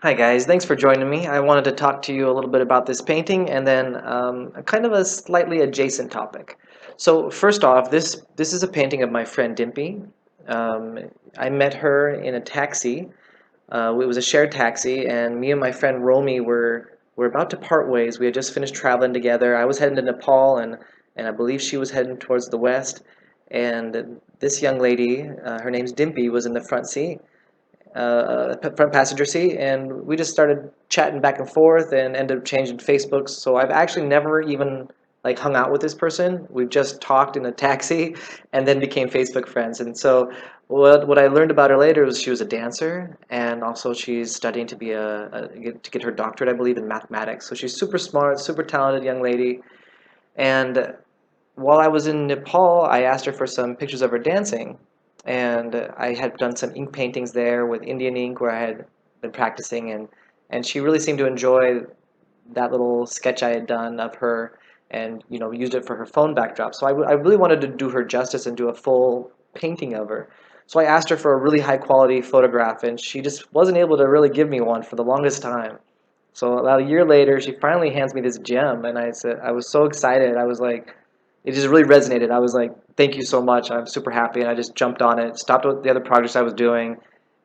Hi guys, thanks for joining me. I wanted to talk to you a little bit about this painting and then a kind of a slightly adjacent topic. So first off, this is a painting of my friend Dimpy. Um, I met her in a taxi. It was a shared taxi, and me and my friend Romy were about to part ways. We had just finished traveling together. I was heading to Nepal, and I believe she was heading towards the west. And this young lady, her name's Dimpy, was in the front seat front passenger seat, and we just started chatting back and forth and ended up changing Facebooks. So I've actually never even like hung out with this person. We've just talked in a taxi and then became Facebook friends. And so what I learned about her later was she was a dancer, and also she's studying to be to get her doctorate, I believe, in mathematics. So she's super smart, super talented young lady. And while I was in Nepal, I asked her for some pictures of her dancing, and I had done some ink paintings there with Indian ink where I had been practicing, and she really seemed to enjoy that little sketch I had done of her, and used it for her phone backdrop. So I really wanted to do her justice and do a full painting of her. So I asked her for a really high quality photograph, and she just wasn't able to really give me one for the longest time. So about a year later, she finally hands me this gem, and I was so excited. I was like, it just really resonated. I was like, thank you so much. I'm super happy. And I just jumped on it, stopped with the other projects I was doing,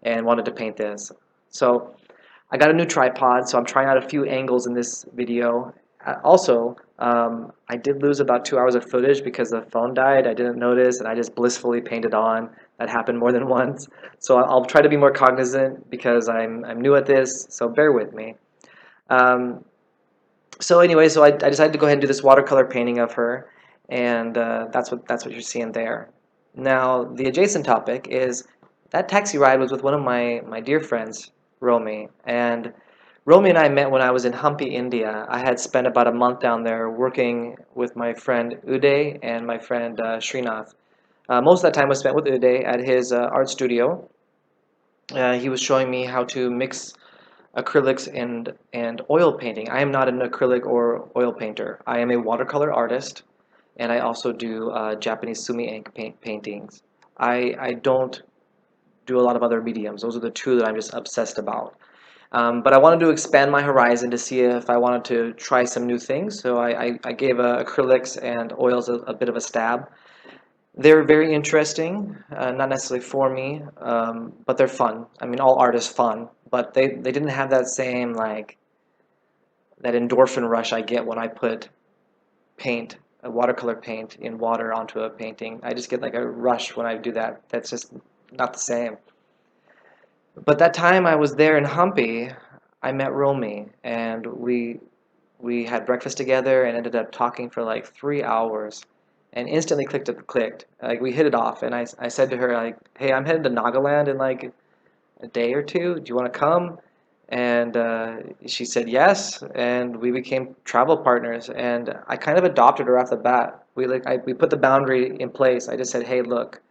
and wanted to paint this. So I got a new tripod, so I'm trying out a few angles in this video. Also, I did lose about 2 hours of footage because the phone died. I didn't notice, and I just blissfully painted on. That happened more than once. So I'll try to be more cognizant because I'm new at this, so bear with me. Um, so anyway, I decided to go ahead and do this watercolor painting of her, and that's what you're seeing there. Now the adjacent topic is that taxi ride was with one of my dear friends, Romy, and Romy and I met when I was in Hampi, India. I had spent about a month down there working with my friend Uday and my friend Srinath. Most of that time was spent with Uday at his art studio. He was showing me how to mix acrylics and oil painting. I am not an acrylic or oil painter. I am a watercolor artist, and I also do Japanese sumi ink paintings. I don't do a lot of other mediums. Those are the two that I'm just obsessed about. But I wanted to expand my horizon to see if I wanted to try some new things. So I gave acrylics and oils a bit of a stab. They're very interesting, not necessarily for me, but they're fun. I mean, all art is fun, but they didn't have that same, like, that endorphin rush I get when I put paint, a watercolor paint, in water onto a painting. I just get like a rush when I do that. That's just not the same. But that time I was there in Hampi, I met Romy, and we had breakfast together and ended up talking for like 3 hours, and instantly clicked. Like, we hit it off, and I said to her, like, hey, I'm headed to Nagaland in like a day or two. Do you want to come? And she said yes, and we became travel partners. And I kind of adopted her off the bat. We put the boundary in place. I just said, hey, look,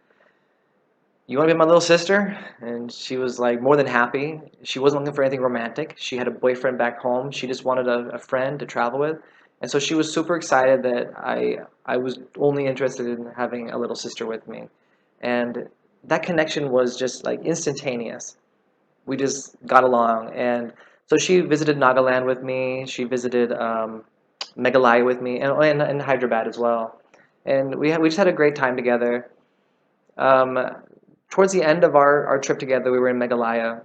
you want to be my little sister? And she was like more than happy. She wasn't looking for anything romantic. She had a boyfriend back home. She just wanted a friend to travel with. And so she was super excited that I was only interested in having a little sister with me. And that connection was just like instantaneous. We just got along. And so she visited Nagaland with me. She visited Meghalaya with me, and Hyderabad as well. And we just had a great time together. Um, Towards the end of our trip together, we were in Meghalaya,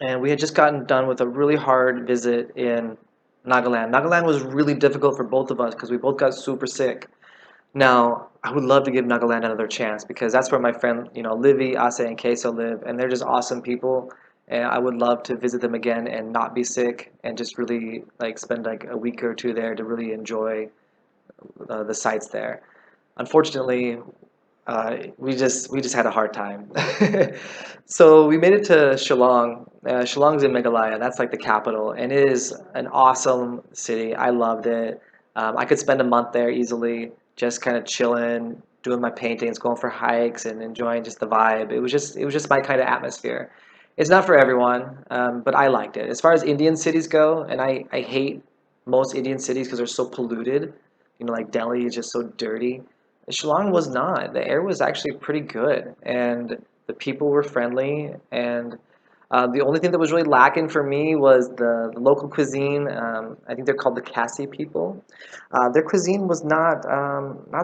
and we had just gotten done with a really hard visit in Nagaland. Nagaland was really difficult for both of us because we both got super sick. Now, I would love to give Nagaland another chance because that's where my friend, Livy, Ase, and Kesee live, and they're just awesome people. And I would love to visit them again and not be sick and just really like spend like a week or two there to really enjoy the sights there. Unfortunately, we just had a hard time. So we made it to Shillong. Shillong's in Meghalaya. That's like the capital, and it is an awesome city. I loved it. I could spend a month there easily, just kind of chilling, doing my paintings, going for hikes, and enjoying just the vibe. It was just my kind of atmosphere. It's not for everyone, but I liked it. As far as Indian cities go, and I hate most Indian cities because they're so polluted. Like Delhi is just so dirty. Shillong was not. The air was actually pretty good, and the people were friendly. And The only thing that was really lacking for me was the local cuisine. I think they're called the Kesee people. Their cuisine was not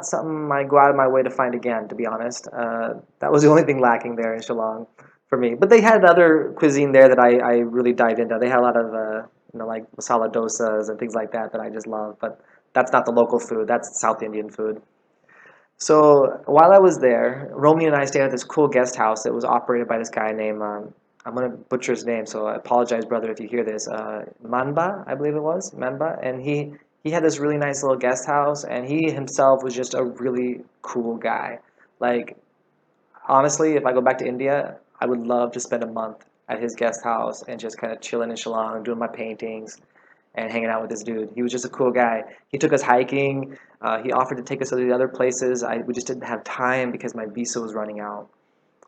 something I go out of my way to find again, to be honest. That was the only thing lacking there in Shillong for me. But they had other cuisine there that I really dived into. They had a lot of like masala dosas and things like that I just love. But that's not the local food. That's South Indian food. So while I was there, Romy and I stayed at this cool guest house that was operated by this guy named, I'm going to butcher his name, so I apologize, brother, if you hear this. Manbha, I believe it was, Manbha. And he had this really nice little guest house, and he himself was just a really cool guy. Like, honestly, if I go back to India, I would love to spend a month at his guest house and just kind of chilling in Shillong, doing my paintings, and hanging out with this dude. He was just a cool guy. He took us hiking. He offered to take us to the other places. We just didn't have time because my visa was running out.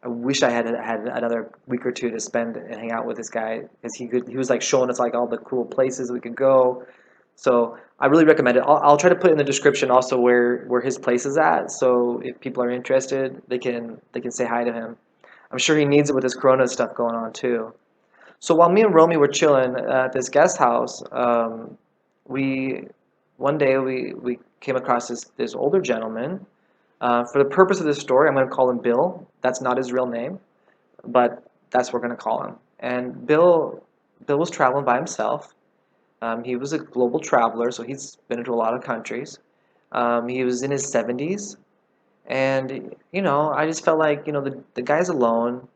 I wish I had another week or two to spend and hang out with this guy because he was like showing us like all the cool places we could go. So I really recommend it. I'll try to put in the description also where his place is at. So if people are interested, they can say hi to him. I'm sure he needs it with his Corona stuff going on too. So while me and Romy were chilling at this guest house, we one day we came across this older gentleman. For the purpose of this story, I'm going to call him Bill. That's not his real name, but that's what we're going to call him. And Bill was traveling by himself. He was a global traveler, so he's been into a lot of countries. He was in his 70s, and I just felt like the guy's alone.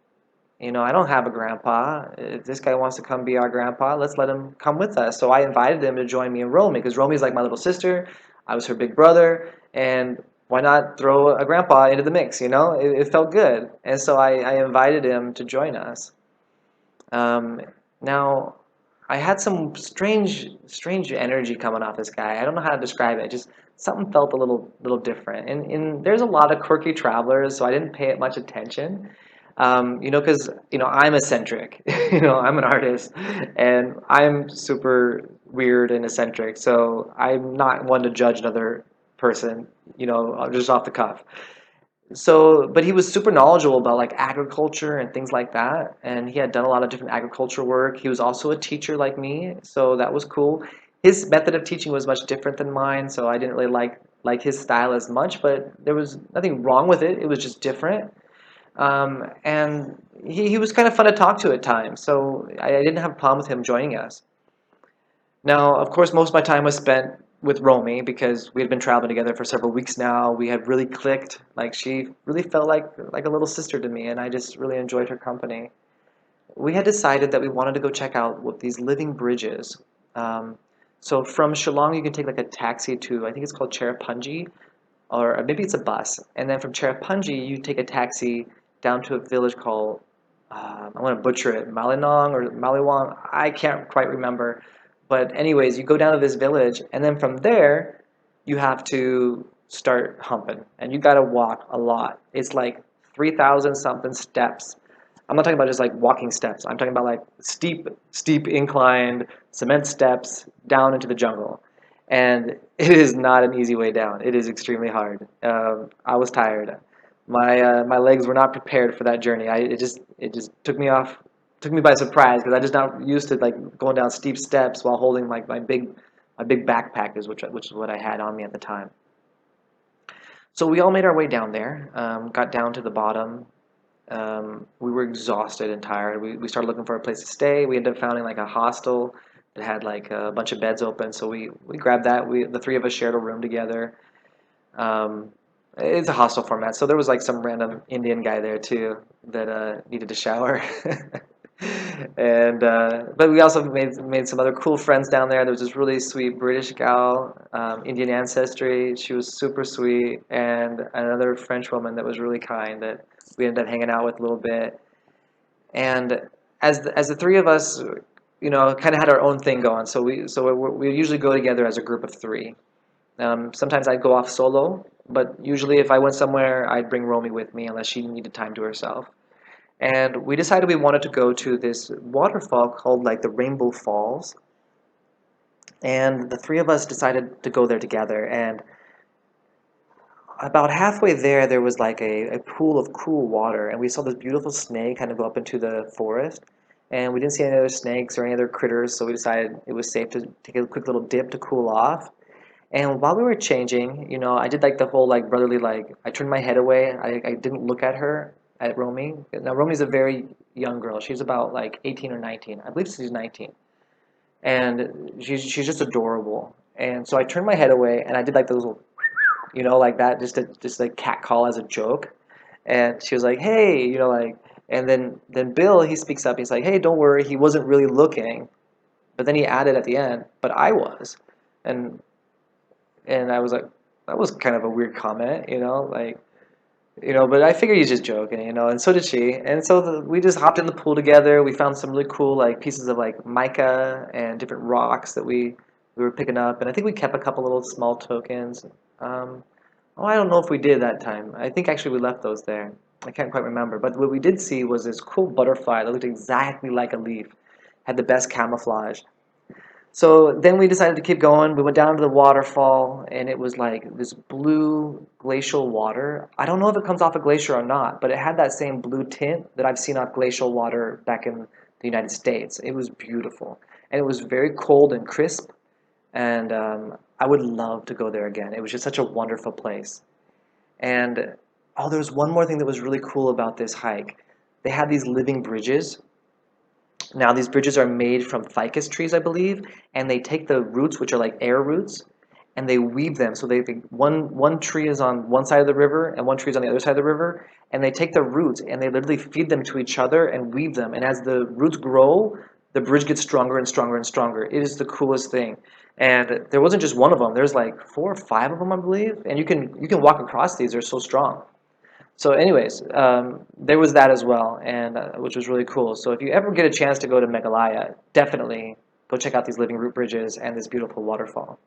I don't have a grandpa. If this guy wants to come be our grandpa, let's let him come with us. So I invited him to join me and Romy because Romy's like my little sister. I was her big brother, and why not throw a grandpa into the mix? It felt good, and so I invited him to join us. Um, Now, I had some strange energy coming off this guy. I don't know how to describe it. Just something felt a little different. And there's a lot of quirky travelers, so I didn't pay it much attention. Because I'm eccentric. I'm an artist, and I'm super weird and eccentric. So I'm not one to judge another person. Just off the cuff. So, but he was super knowledgeable about like agriculture and things like that, and he had done a lot of different agriculture work. He was also a teacher like me, so that was cool. His method of teaching was much different than mine, so I didn't really like his style as much, but there was nothing wrong with it. It was just different. And he was kind of fun to talk to at times, so I didn't have a problem with him joining us. Now, of course, most of my time was spent with Romy because we had been traveling together for several weeks now. We had really clicked. Like she really felt like a little sister to me, and I just really enjoyed her company. We had decided that we wanted to go check out what these living bridges. Um, so from Shillong, you can take like a taxi to I think it's called Cherrapunji, or maybe it's a bus. And then from Cherrapunji, you take a taxi down to a village called I'm going to butcher it, Malinong or Maliwang. I can't quite remember. But anyways, you go down to this village, and then from there, you have to start humping, and you got to walk a lot. It's like 3,000 something steps. I'm not talking about just like walking steps. I'm talking about like steep inclined cement steps down into the jungle. And it is not an easy way down. It is extremely hard. I was tired. My legs were not prepared for that journey. It just took me by surprise because I just not used to like going down steep steps while holding like my big backpack which is what I had on me at the time. So we all made our way down there. Got down to the bottom. We were exhausted and tired. We started looking for a place to stay. We ended up finding like a hostel that had like a bunch of beds open. So we grabbed that. The three of us shared a room together. Um, it's a hostel format, so there was like some random Indian guy there too that needed a shower. And but we also made some other cool friends down there. There was this really sweet British gal, Indian ancestry. She was super sweet, and another French woman that was really kind that we ended up hanging out with a little bit. And as the three of us, kind of had our own thing going. So we usually go together as a group of three. Sometimes I'd go off solo, but usually if I went somewhere, I'd bring Romy with me unless she needed time to herself. And we decided we wanted to go to this waterfall called like the Rainbow Falls. And the three of us decided to go there together. And about halfway there was like a pool of cool water. And we saw this beautiful snake kind of go up into the forest. and we didn't see any other snakes or any other critters, so we decided it was safe to take a quick little dip to cool off. And while we were changing, I did like the whole like brotherly, like I turned my head away. I didn't look at her, at Romy. Now Romy's a very young girl. She's about like 18 or 19. I believe she's 19. And she's just adorable. And so I turned my head away and I did like those little, like that, just like cat call as a joke. And she was like, "Hey," like, and then Bill, he speaks up. He's like, "Hey, don't worry, he wasn't really looking." But then he added at the end, "But I was." And I was like, that was kind of a weird comment, like, but I figured he's just joking, and so did she. And so we just hopped in the pool together. We found some really cool like pieces of like mica and different rocks that we were picking up, and I think we kept a couple little small tokens. Um, oh, I don't know if we did that time. I think actually we left those there. I can't quite remember. But what we did see was this cool butterfly that looked exactly like a leaf, had the best camouflage. So then we decided to keep going. We went down to the waterfall, and it was like this blue glacial water. I don't know if it comes off a glacier or not, but it had that same blue tint that I've seen off glacial water back in the United States. It was beautiful, and it was very cold and crisp, and I would love to go there again. It was just such a wonderful place. And oh, there was one more thing that was really cool about this hike. They had these living bridges. Now, these bridges are made from ficus trees, I believe, and they take the roots, which are like air roots, and they weave them. So one tree is on one side of the river, and one tree is on the other side of the river, and they take the roots and they literally feed them to each other and weave them. And as the roots grow, the bridge gets stronger and stronger and stronger. It is the coolest thing. And there wasn't just one of them. There's like 4 or 5 of them, I believe, and you can walk across these. They're so strong. So, anyways, there was that as well, and which was really cool. So, if you ever get a chance to go to Meghalaya, definitely go check out these living root bridges and this beautiful waterfall.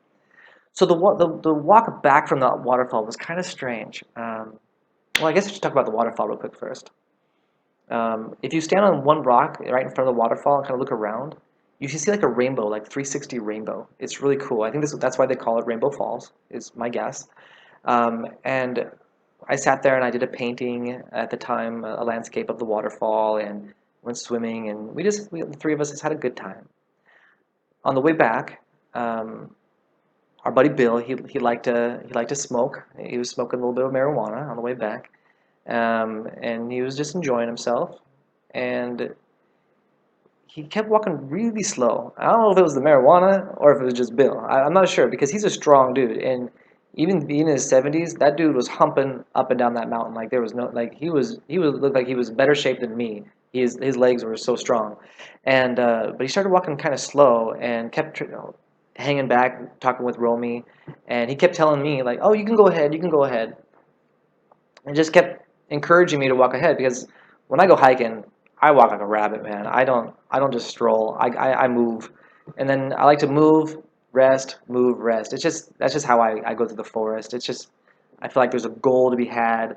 So, the walk back from the waterfall was kind of strange. Well, I guess I should talk about the waterfall real quick first. If you stand on one rock right in front of the waterfall and kind of look around, you can see like a rainbow, like 360 rainbow. It's really cool. I think that's why they call it Rainbow Falls, is my guess. And I sat there and I did a painting at the time, a landscape of the waterfall, and went swimming, and the three of us just had a good time. On the way back, our buddy Bill, he liked to smoke. He was smoking a little bit of marijuana on the way back, and he was just enjoying himself. And he kept walking really slow. I don't know if it was the marijuana or if it was just Bill. I'm not sure because he's a strong dude, and even being in his 70s, that dude was humping up and down that mountain like there was no like he was looked like he was in better shape than me. His legs were so strong, and but he started walking kind of slow and kept hanging back, talking with Romy, and he kept telling me like, "Oh, you can go ahead, you can go ahead," and just kept encouraging me to walk ahead because when I go hiking, I walk like a rabbit, man. I don't just stroll. I move, and then I like to move, rest, move, rest. That's just how I go through the forest. It's just I feel like there's a goal to be had,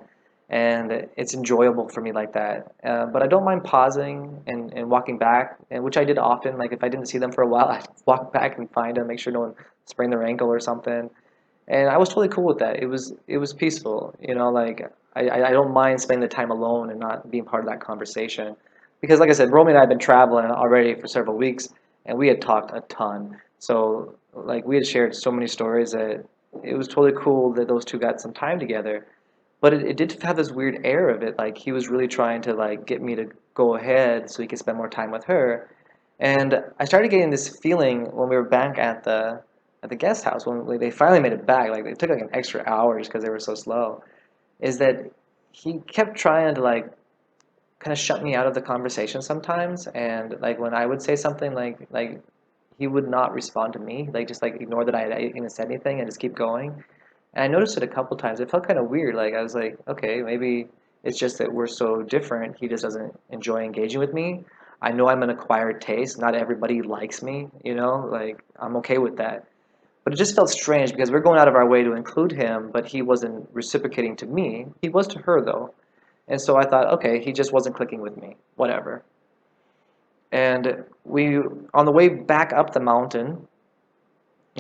and it's enjoyable for me like that. But I don't mind pausing and walking back, and which I did often. Like if I didn't see them for a while, I'd walk back and find them, make sure no one sprained their ankle or something. And I was totally cool with that. It was peaceful, like I don't mind spending the time alone and not being part of that conversation. Because like I said, Romy and I have been traveling already for several weeks and we had talked a ton. So like we had shared so many stories that it was totally cool that those two got some time together. But it did have this weird air of it, like he was really trying to like get me to go ahead so he could spend more time with her. And I started getting this feeling when we were back at the guest house when they finally made it back. Like it took like an extra hour just because they were so slow. Is that he kept trying to like kind of shut me out of the conversation sometimes, and like when I would say something like he would not respond to me, like just like ignore that I had even said anything and just keep going. And I noticed it a couple times. It felt kind of weird. Like I was like, okay, maybe it's just that we're so different. He just doesn't enjoy engaging with me. I know I'm an acquired taste. Not everybody likes me, like I'm okay with that. But it just felt strange because we're going out of our way to include him, but he wasn't reciprocating to me. He was to her though. And so I thought, okay, he just wasn't clicking with me. Whatever. And on the way back up the mountain,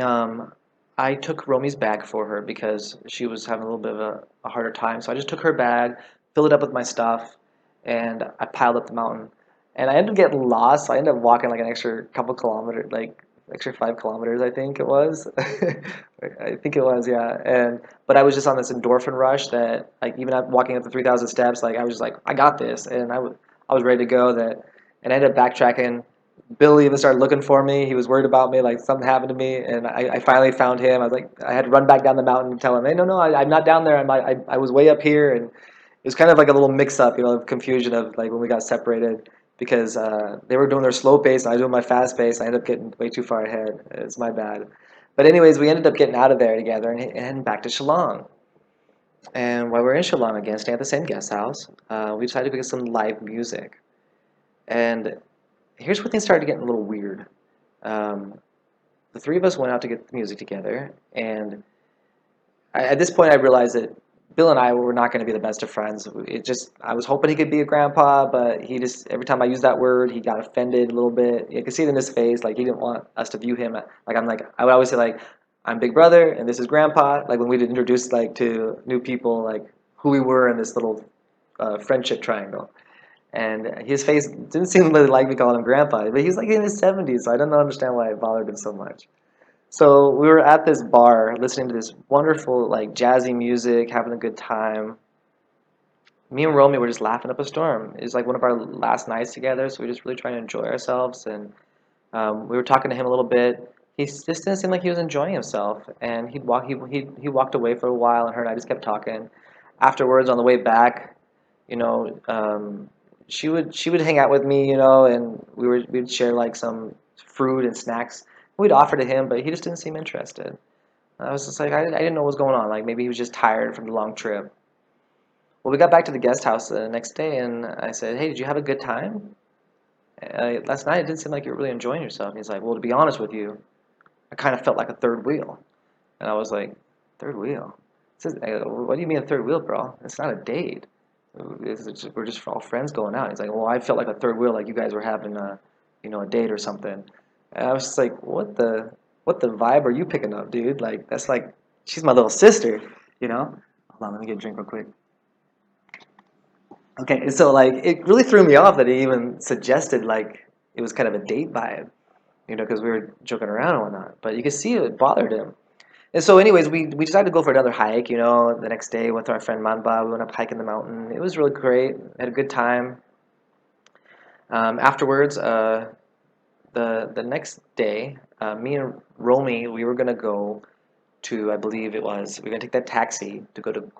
um, I took Romy's bag for her because she was having a little bit of a harder time. So I just took her bag, filled it up with my stuff, and I piled up the mountain. and I ended up getting lost. So I ended up walking like an extra couple kilometers, like extra 5 kilometers, I think it was. I think it was, yeah. And but I was just on this endorphin rush that, like, even up walking up the 3,000 steps, like I was just like, I got this, and I was ready to go. That, and I ended up backtracking. Bill even started looking for me. He was worried about me, like something happened to me, and I finally found him. I was like, I had to run back down the mountain and tell him, hey, no, no, I'm not down there. I was way up here, and it was kind of like a little mix-up, of confusion of like when we got separated because they were doing their slow pace and I was doing my fast pace. I ended up getting way too far ahead. It's my bad. But anyways, we ended up getting out of there together and back to Shillong. And while we were in Shillong again, staying at the same guest house, we decided to get some live music. And here's where things started getting a little weird. Um, the three of us went out to get the music together, and at this point, I realized that Bill and I were not going to be the best of friends. I was hoping he could be a grandpa, but he just, every time I used that word, he got offended a little bit. You could see it in his face, like he didn't want us to view him. I would always say, like, I'm big brother, and this is grandpa. Like, when we did introduce, like, to new people, like, who we were in this little friendship triangle. And his face didn't seem really like me calling him grandpa, but he's like in his 70s, so I don't understand why it bothered him so much. So we were at this bar listening to this wonderful, like, jazzy music, having a good time. Me and Romy were just laughing up a storm. It was like one of our last nights together, so we were just really trying to enjoy ourselves. And we were talking to him a little bit. He just didn't seem like he was enjoying himself, and he walked away for a while, and her and I just kept talking. Afterwards, on the way back, you know, she would hang out with me, and we'd share like some fruit and snacks. We'd offer to him, but he just didn't seem interested. I was just like, I didn't know what was going on. Like, maybe he was just tired from the long trip. Well, we got back to the guest house the next day, and I said, hey, did you have a good time? Last night it didn't seem like you were really enjoying yourself. And he's like, well, to be honest with you, I kind of felt like a third wheel. And I was like, third wheel? What do you mean a third wheel, bro? It's not a date. We're just all friends going out. He's like, well, I felt like a third wheel, like you guys were having a date or something. And I was just like, what the vibe are you picking up, dude? Like, that's like, she's my little sister, you know? Hold on, let me get a drink real quick. Okay, so like, it really threw me off that he even suggested like it was kind of a date vibe, because we were joking around and whatnot. But you could see it bothered him. And so, anyways, we decided to go for another hike. The next day with our friend Manbha, we went up hiking the mountain. It was really great. Had a good time. Afterwards, the next day, me and Romy, we were gonna go to, I believe we were gonna take that taxi to go to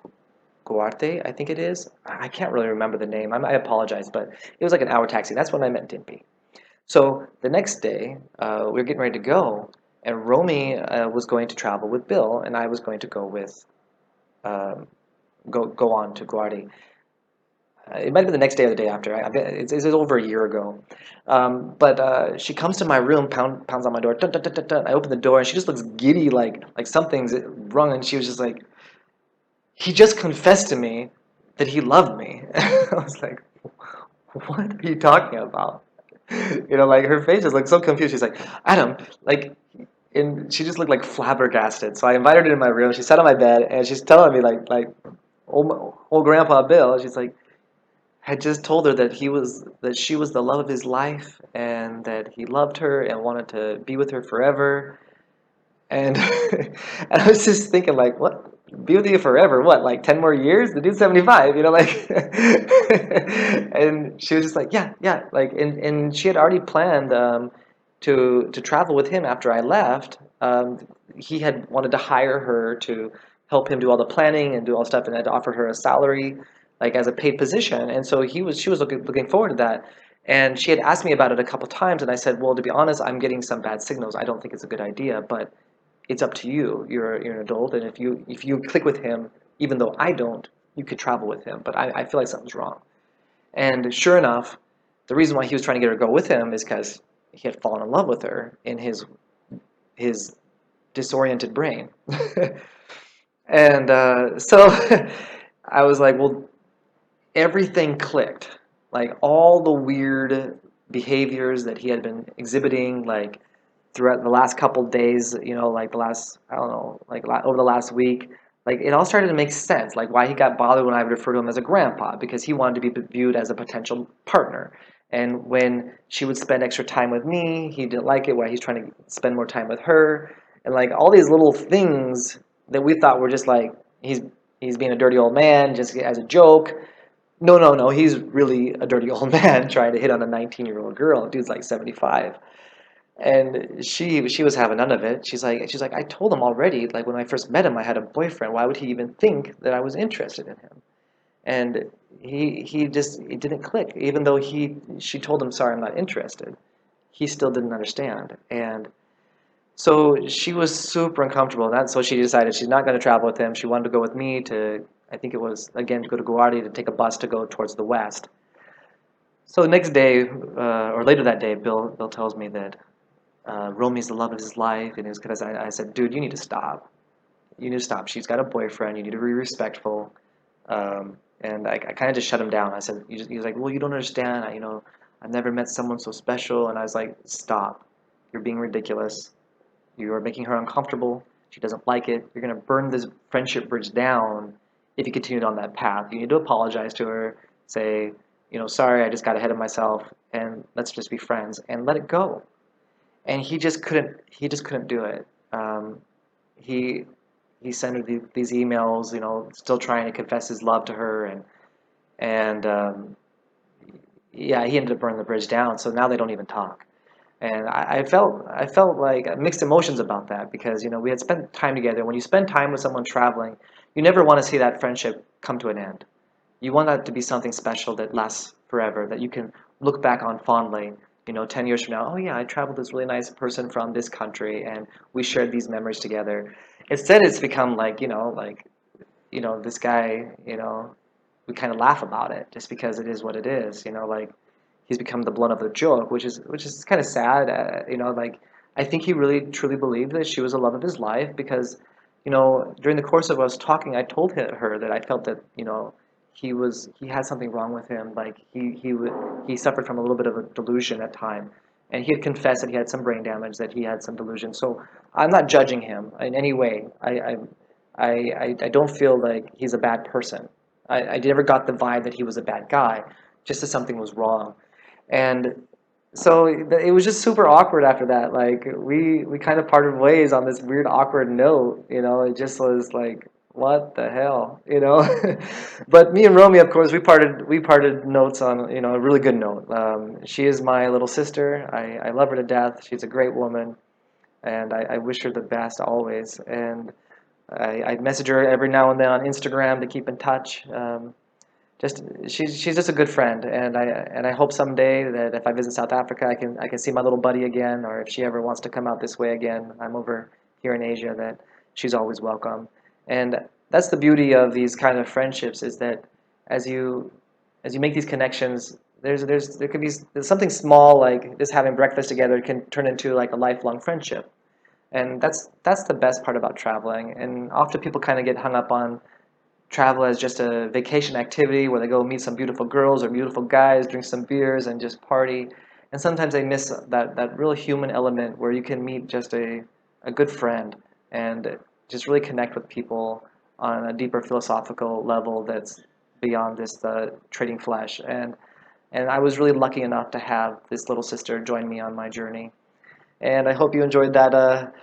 Guarte, I think it is. I can't really remember the name. I apologize, but it was like an hour taxi. That's when I met Dimpy. So the next day, we were getting ready to go, and Romy was going to travel with Bill, and I was going to go with um, go on to Guardi. It might have been the next day or the day after. It's over a year ago. But she comes to my room, pounds on my door. Dun, dun, dun, dun, dun. I open the door, and she just looks giddy, like something's wrong. And she was just like, he just confessed to me that he loved me. I was like, what are you talking about? Like her face just looked so confused. She's like, Adam, like, and she just looked like flabbergasted. So I invited her to my room. She sat on my bed, and she's telling me like old Grandpa Bill. She's like, had just told her that she was the love of his life, and that he loved her and wanted to be with her forever. And and I was just thinking, like, what? Be with you forever? What, like 10 more years? The dude's 75, like. And she was just like, yeah, yeah, like, and she had already planned to travel with him after I left. He had wanted to hire her to help him do all the planning and do all the stuff, and had offered her a salary, like as a paid position. And so she was looking forward to that. And she had asked me about it a couple times, and I said, well, to be honest, I'm getting some bad signals. I don't think it's a good idea, but it's up to you. You're an adult, and if you click with him, even though I don't, you could travel with him. But I feel like something's wrong. And sure enough, the reason why he was trying to get her to go with him is because he had fallen in love with her in his disoriented brain. And so I was like, well, everything clicked. Like all the weird behaviors that he had been exhibiting, like throughout the last couple days, like the last, I don't know, like over the last week, like it all started to make sense, like why he got bothered when I would refer to him as a grandpa, because he wanted to be viewed as a potential partner. And when she would spend extra time with me, he didn't like it, why he's trying to spend more time with her. And like all these little things that we thought were just like he's being a dirty old man just as a joke. No, no, no, he's really a dirty old man trying to hit on a 19-year-old girl. Dude's like 75. And she was having none of it. She's like, I told him already, like when I first met him, I had a boyfriend. Why would he even think that I was interested in him? And he just, it didn't click. Even though she told him, sorry, I'm not interested, he still didn't understand. And so she was super uncomfortable. That's so she decided she's not going to travel with him. She wanted to go with me to, I think it was again to go to Guwahati to take a bus to go towards the west. So the next day, or later that day, Bill tells me that Romy's the love of his life, and it was because I said, dude, you need to stop. You need to stop. She's got a boyfriend. You need to be respectful. And I kind of just shut him down. I said, he was like, well, you don't understand. I've never met someone so special. And I was like, stop. You're being ridiculous. You are making her uncomfortable. She doesn't like it. You're going to burn this friendship bridge down if you continue on that path. You need to apologize to her. Say, sorry, I just got ahead of myself, and let's just be friends and let it go. And he just couldn't do it. He he sent her these emails, still trying to confess his love to her, and yeah, he ended up burning the bridge down. So now they don't even talk. And I felt like mixed emotions about that, because we had spent time together. When you spend time with someone traveling, you never want to see that friendship come to an end. You want that to be something special that lasts forever, that you can look back on fondly, 10 years from now. Oh yeah, I traveled with this really nice person from this country, and we shared these memories together. Instead, it's become like, this guy, we kind of laugh about it just because it is what it is, like he's become the blunt of the joke, which is kind of sad, like I think he really truly believed that she was the love of his life, because, during the course of us talking, I told her that I felt that, he had something wrong with him, like he suffered from a little bit of a delusion at time, and he had confessed that he had some brain damage, that he had some delusion. So I'm not judging him in any way. I don't feel like he's a bad person. I never got the vibe that he was a bad guy, just that something was wrong. And so it was just super awkward after that. Like we kind of parted ways on this weird awkward note. It just was like, what the hell, But me and Romy, of course, we parted notes on, a really good note. She is my little sister. I love her to death. She's a great woman, and I wish her the best always. And I message her every now and then on Instagram to keep in touch. Just she's just a good friend, and I hope someday that if I visit South Africa, I can see my little buddy again, or if she ever wants to come out this way again, I'm over here in Asia, that she's always welcome. And that's the beauty of these kind of friendships, is that as you make these connections, there could be something small, like just having breakfast together can turn into like a lifelong friendship. And that's the best part about traveling. And often people kind of get hung up on travel as just a vacation activity where they go meet some beautiful girls or beautiful guys, drink some beers, and just party. And sometimes they miss that real human element where you can meet just a good friend and just really connect with people on a deeper philosophical level that's beyond this trading flesh. And I was really lucky enough to have this little sister join me on my journey. And I hope you enjoyed that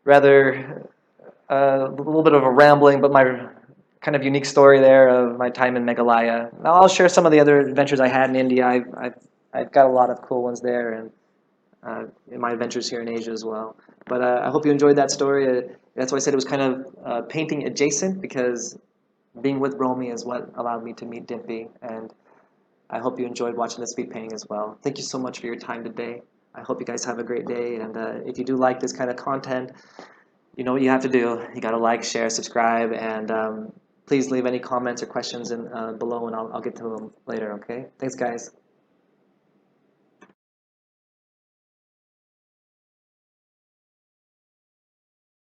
rather a little bit of a rambling, but my kind of unique story there of my time in Meghalaya. Now I'll share some of the other adventures I had in India. I've got a lot of cool ones there, and in my adventures here in Asia as well. But I hope you enjoyed that story. That's why I said it was kind of painting adjacent, because being with Romy is what allowed me to meet Dimpy, and I hope you enjoyed watching the speed painting as well. Thank you so much for your time today. I hope you guys have a great day, and if you do like this kind of content, you know what you have to do. You got to like, share, subscribe, and please leave any comments or questions below, and I'll get to them later, okay? Thanks, guys.